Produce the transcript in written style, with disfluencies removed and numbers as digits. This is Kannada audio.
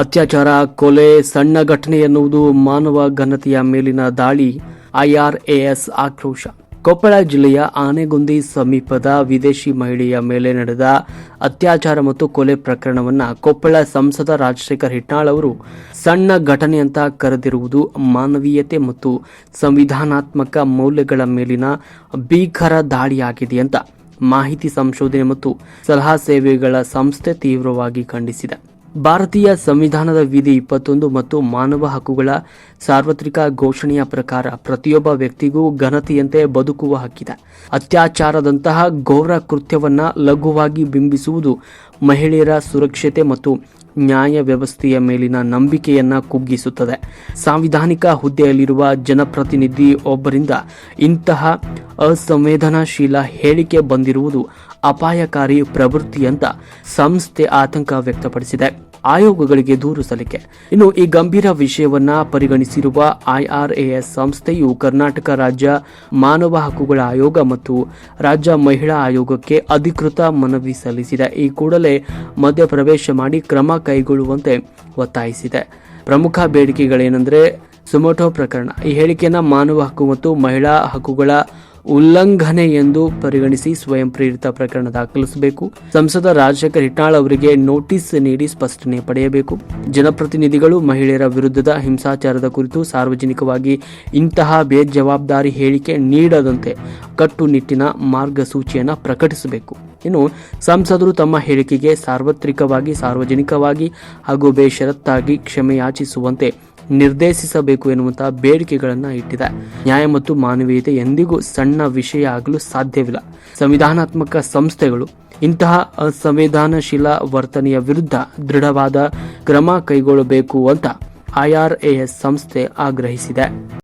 ಅತ್ಯಾಚಾರ, ಕೊಲೆ ಸಣ್ಣ ಘಟನೆ ಎನ್ನುವುದು ಮಾನವ ಘನತೆಯ ಮೇಲಿನ ದಾಳಿ. ಐಆರ್ಎಎಸ್ ಆಕ್ರೋಶ. ಕೊಪ್ಪಳ ಜಿಲ್ಲೆಯ ಆನೆಗೊಂದಿ ಸಮೀಪದ ವಿದೇಶಿ ಮಹಿಳೆಯ ಮೇಲೆ ನಡೆದ ಅತ್ಯಾಚಾರ ಮತ್ತು ಕೊಲೆ ಪ್ರಕರಣವನ್ನು ಕೊಪ್ಪಳ ಸಂಸದ ರಾಜಶೇಖರ್ ಹಿಟ್ನಾಳ್ ಅವರು ಸಣ್ಣ ಘಟನೆ ಅಂತ ಕರೆದಿರುವುದು ಮಾನವೀಯತೆ ಮತ್ತು ಸಂವಿಧಾನಾತ್ಮಕ ಮೌಲ್ಯಗಳ ಮೇಲಿನ ಭೀಕರ ದಾಳಿಯಾಗಿದೆ ಅಂತ ಮಾಹಿತಿ ಸಂಶೋಧನೆ ಮತ್ತು ಸಲಹಾ ಸೇವೆಗಳ ಸಂಸ್ಥೆ ತೀವ್ರವಾಗಿ ಖಂಡಿಸಿದೆ. ಭಾರತೀಯ ಸಂವಿಧಾನದ ವಿಧಿ 21 ಮತ್ತು ಮಾನವ ಹಕ್ಕುಗಳ ಸಾರ್ವತ್ರಿಕ ಘೋಷಣೆಯ ಪ್ರಕಾರ ಪ್ರತಿಯೊಬ್ಬ ವ್ಯಕ್ತಿಗೂ ಘನತೆಯಂತೆ ಬದುಕುವ ಹಕ್ಕಿದೆ. ಅತ್ಯಾಚಾರದಂತಹ ಘೋರ ಕೃತ್ಯವನ್ನ ಲಘುವಾಗಿ ಬಿಂಬಿಸುವುದು ಮಹಿಳೆಯರ ಸುರಕ್ಷತೆ ಮತ್ತು ನ್ಯಾಯ ವ್ಯವಸ್ಥೆಯ ಮೇಲಿನ ನಂಬಿಕೆಯನ್ನ ಕುಗ್ಗಿಸುತ್ತದೆ. ಸಾಂವಿಧಾನಿಕ ಹುದ್ದೆಯಲ್ಲಿರುವ ಜನಪ್ರತಿನಿಧಿ ಒಬ್ಬರಿಂದ ಇಂತಹ ಅಸಂವೇದನಾಶೀಲ ಹೇಳಿಕೆ ಬಂದಿರುವುದು ಅಪಾಯಕಾರಿ ಪ್ರವೃತ್ತಿ ಅಂತ ಸಂಸ್ಥೆ ಆತಂಕ ವ್ಯಕ್ತಪಡಿಸಿದೆ. ಆಯೋಗಗಳಿಗೆ ದೂರು ಸಲ್ಲಿಕೆ. ಇನ್ನು ಈ ಗಂಭೀರ ವಿಷಯವನ್ನ ಪರಿಗಣಿಸಿರುವ ಐಆರ್ಎಎಸ್ ಸಂಸ್ಥೆಯು ಕರ್ನಾಟಕ ರಾಜ್ಯ ಮಾನವ ಹಕ್ಕುಗಳ ಆಯೋಗ ಮತ್ತು ರಾಜ್ಯ ಮಹಿಳಾ ಆಯೋಗಕ್ಕೆ ಅಧಿಕೃತ ಮನವಿ ಸಲ್ಲಿಸಿದೆ. ಈ ಕೂಡಲೇ ಮಧ್ಯಪ್ರವೇಶ ಮಾಡಿ ಕ್ರಮ ಕೈಗೊಳ್ಳುವಂತೆ ಒತ್ತಾಯಿಸಿದೆ. ಪ್ರಮುಖ ಬೇಡಿಕೆಗಳೇನೆಂದರೆ ಸುಮೋಟೋ ಪ್ರಕರಣ. ಈ ಹೇಳಿಕೆಯನ್ನು ಮಾನವ ಹಕ್ಕು ಮತ್ತು ಮಹಿಳಾ ಹಕ್ಕುಗಳ ಉಲ್ಲಂಘನೆ ಎಂದು ಪರಿಗಣಿಸಿ ಸ್ವಯಂ ಪ್ರೇರಿತ ಪ್ರಕರಣ ದಾಖಲಿಸಬೇಕು. ಸಂಸದ ರಾಜಶೇಖರ್ ಹಿಟ್ನಾಳ್ ಅವರಿಗೆ ನೋಟಿಸ್ ನೀಡಿ ಸ್ಪಷ್ಟನೆ ಪಡೆಯಬೇಕು. ಜನಪ್ರತಿನಿಧಿಗಳು ಮಹಿಳೆಯರ ವಿರುದ್ಧದ ಹಿಂಸಾಚಾರದ ಕುರಿತು ಸಾರ್ವಜನಿಕವಾಗಿ ಇಂತಹ ಬೇಜವಾಬ್ದಾರಿ ಹೇಳಿಕೆ ನೀಡದಂತೆ ಕಟ್ಟುನಿಟ್ಟಿನ ಮಾರ್ಗಸೂಚಿಯನ್ನು ಪ್ರಕಟಿಸಬೇಕು. ಇನ್ನು ಸಂಸದರು ತಮ್ಮ ಹೇಳಿಕೆಗೆ ಸಾರ್ವಜನಿಕವಾಗಿ ಹಾಗೂ ಬೇಷರತ್ತಾಗಿ ಕ್ಷಮೆಯಾಚಿಸುವಂತೆ ನಿರ್ದೇಶಿಸಬೇಕು ಎನ್ನುವಂತಹ ಬೇಡಿಕೆಗಳನ್ನು ಇಟ್ಟಿದೆ. ನ್ಯಾಯ ಮತ್ತು ಮಾನವೀಯತೆ ಎಂದಿಗೂ ಸಣ್ಣ ವಿಷಯ ಆಗಲು ಸಾಧ್ಯವಿಲ್ಲ. ಸಂವಿಧಾನಾತ್ಮಕ ಸಂಸ್ಥೆಗಳು ಇಂತಹ ಅಸಂವೇದನಾಶೀಲ ವರ್ತನೆಯ ವಿರುದ್ಧ ದೃಢವಾದ ಕ್ರಮ ಕೈಗೊಳ್ಳಬೇಕು ಅಂತ ಐಆರ್ಎಎಸ್ ಸಂಸ್ಥೆ ಆಗ್ರಹಿಸಿದೆ.